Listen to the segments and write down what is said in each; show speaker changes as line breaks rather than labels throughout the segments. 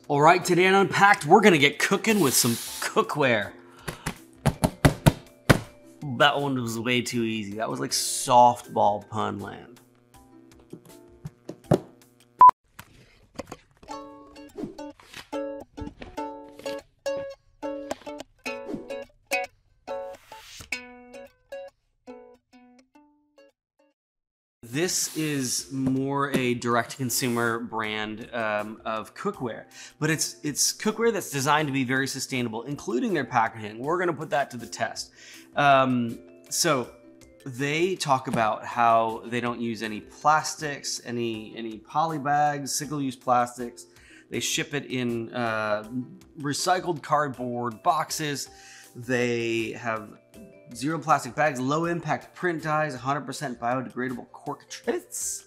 All right, today on Unpacked, we're gonna get cooking with some cookware. That one was way too easy. That was like softball pun land. This is more a direct-to-consumer brand of cookware, but it's cookware that's designed to be very sustainable, including their packaging. We're going to put that to the test. So they talk about how they don't use any plastics, any poly bags, single-use plastics. They ship it in recycled cardboard boxes. They have zero plastic bags, low impact print dyes, 100% biodegradable cork trits.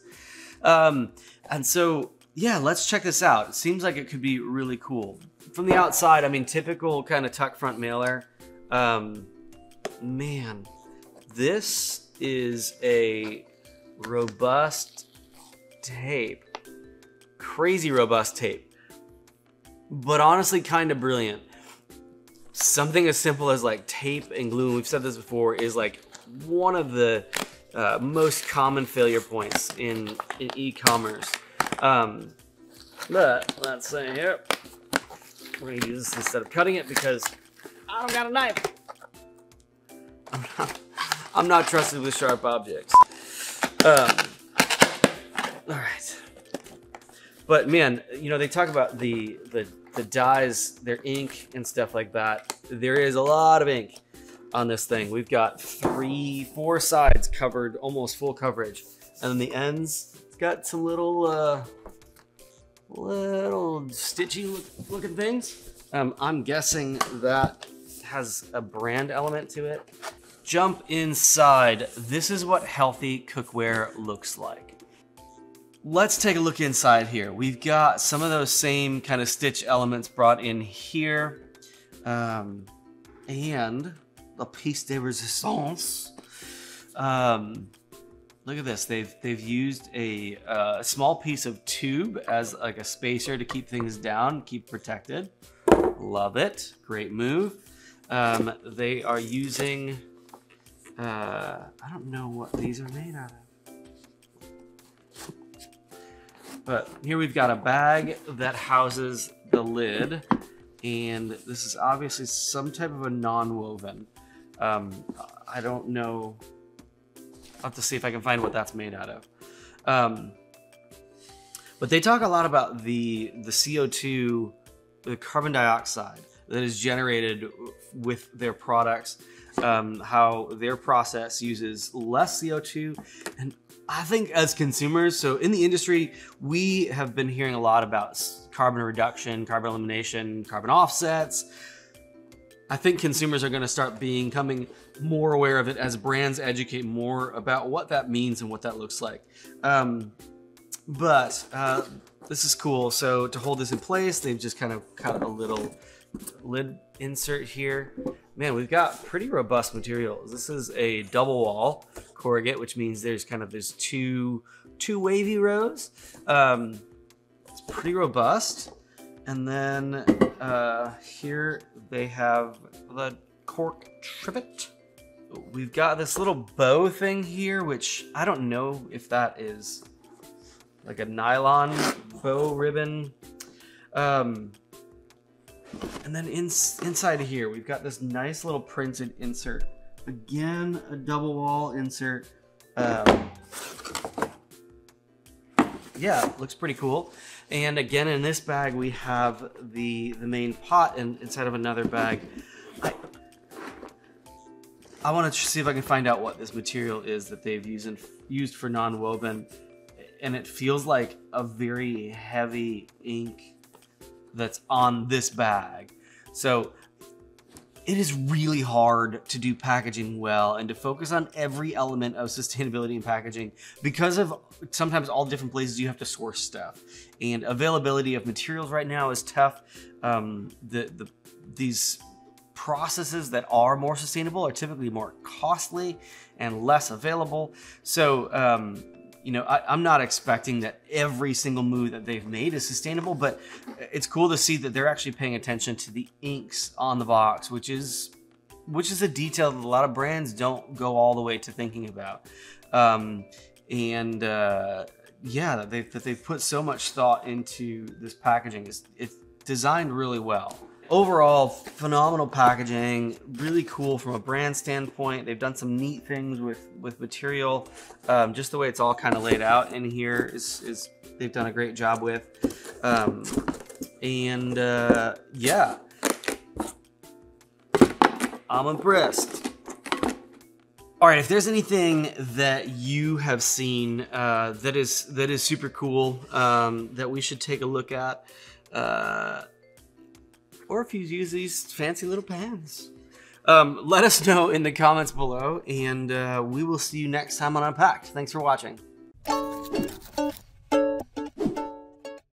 And so, yeah, let's check this out. It seems like it could be really cool. From the outside, I mean, typical kind of tuck front mailer. Man, this is a robust tape. Crazy robust tape. But honestly, kind of brilliant. Something as simple as like tape and glue, and we've said this before, is like one of the most common failure points in e-commerce. But let's say here, we're gonna use this instead of cutting it because I don't got a knife. I'm not trusted with sharp objects. All right. But man, you know, they talk about the dyes, their ink and stuff like that. There is a lot of ink on this thing. We've got 3-4 sides covered, almost full coverage. And then the ends, it's got some little stitchy looking things. I'm guessing that has a brand element to it. Jump inside. This is what healthy cookware looks like. Let's take a look inside here. We've got some of those same kind of stitch elements brought in here. And the piece de resistance. Look at this. They've used a small piece of tube as like a spacer to keep things down, keep protected. Love it. Great move. They are using, I don't know what these are made out of. But here we've got a bag that houses the lid, and this is obviously some type of a non-woven. I don't know. I'll have to see if I can find what that's made out of. But they talk a lot about the CO2, the carbon dioxide that is generated with their products, how their process uses less CO2, and I think as consumers, so in the industry, we have been hearing a lot about carbon reduction, carbon elimination, carbon offsets. I think consumers are going to start becoming more aware of it as brands educate more about what that means and what that looks like. But this is cool. So to hold this in place, they've just kind of cut a little lid insert here. Man, we've got pretty robust materials. This is a double wall corrugate, which means there's two wavy rows. It's pretty robust. And then here they have the cork trivet. We've got this little bow thing here, which I don't know if that is like a nylon bow ribbon. And then inside of here, we've got this nice little printed insert. Again, a double wall insert. Yeah, looks pretty cool. And again, in this bag, we have the main pot and inside of another bag. I want to see if I can find out what this material is that they've used for non-woven. And it feels like a very heavy ink that's on this bag. So it is really hard to do packaging well and to focus on every element of sustainability in packaging because of sometimes all different places you have to source stuff. And availability of materials right now is tough. These processes that are more sustainable are typically more costly and less available. So you know, I'm not expecting that every single move that they've made is sustainable, but it's cool to see that they're actually paying attention to the inks on the box, which is a detail that a lot of brands don't go all the way to thinking about. Yeah, that they've put so much thought into this packaging. It's designed really well. Overall, phenomenal packaging, really cool from a brand standpoint. They've done some neat things with material. Just the way it's all kind of laid out in here is they've done a great job with. Yeah, I'm impressed. All right, if there's anything that you have seen that is super cool that we should take a look at, or if you use these fancy little pans, let us know in the comments below, and we will see you next time on Unpacked. Thanks for watching.